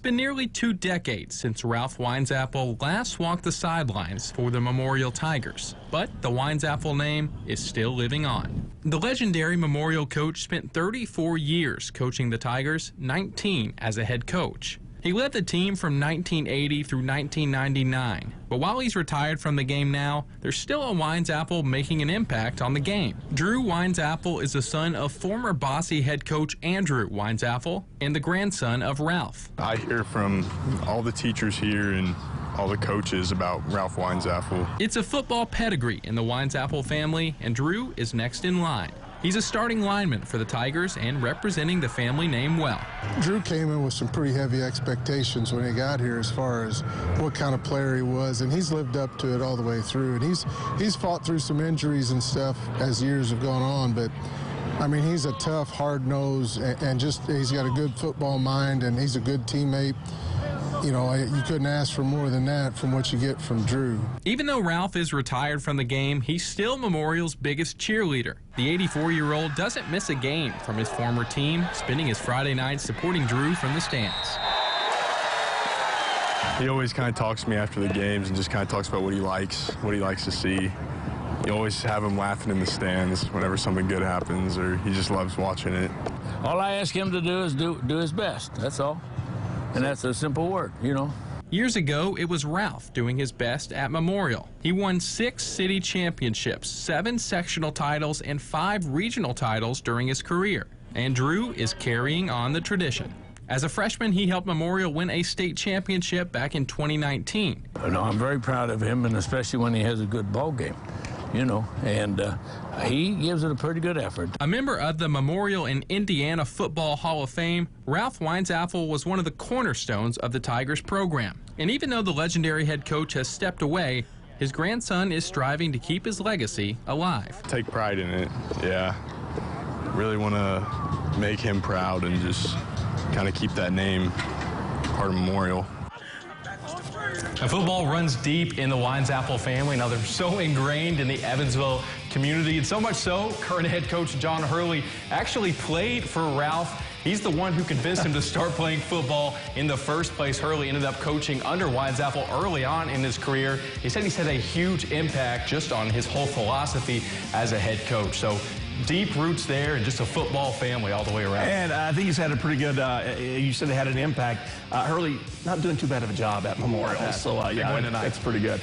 been nearly 2 decades since Ralph Winesapple last walked the sidelines for the Memorial Tigers, but the Winesapple name is still living on. The legendary Memorial coach spent 34 years coaching the Tigers, 19 as a head coach. He led the team from 1980 through 1999, but while he's retired from the game now, there's still a Winesapple making an impact on the game. Drew Winesapple is the son of former Boise head coach Andrew Winesapple and the grandson of Ralph. I hear from all the teachers here and all the coaches about Ralph Winesapple. It's a football pedigree in the Winesapple family, and Drew is next in line. He's a starting lineman for the Tigers and representing the family name well. Drew came in with some pretty heavy expectations when he got here as far as what kind of player he was, and he's lived up to it all the way through. And he's fought through some injuries and stuff as years have gone on, but I mean, he's a tough, hard-nosed, and just he's got a good football mind, and he's a good teammate. You know, you couldn't ask for more than that from what you get from Drew. Even though Ralph is retired from the game, he's still Memorial's biggest cheerleader. The 84-year-old doesn't miss a game from his former team, spending his Friday nights supporting Drew from the stands. He always kind of talks to me after the games and just kind of talks about what he likes to see. You always have him laughing in the stands whenever something good happens, or he just loves watching it. All I ask him to do is do his best, that's all. And that's a simple word, you know. Years ago, it was Ralph doing his best at Memorial. He won 6 city championships, 7 sectional titles, and 5 regional titles during his career. And Drew is carrying on the tradition. As a freshman, he helped Memorial win a state championship back in 2019. No, I'm very proud of him, and especially when he has a good ball game, you know, and he gives it a pretty good effort. A member of the Memorial and Indiana Football Hall of Fame, Ralph Winesapple was one of the cornerstones of the Tigers program. And even though the legendary head coach has stepped away, his grandson is striving to keep his legacy alive. Take pride in it, yeah. Really want to make him proud and just kind of keep that name part of Memorial. Now, football runs deep in the Winesapple family. Now, they're so ingrained in the Evansville community, and so much so, current head coach John Hurley actually played for Ralph. He's the one who convinced him to start playing football in the first place. Hurley ended up coaching under Winesapple early on in his career. He said he's had a huge impact just on his whole philosophy as a head coach. So deep roots there and just a football family all the way around. And I think he's had a pretty good, you said it had an impact. Hurley not doing too bad of a job at Memorial. So, yeah, it's pretty good.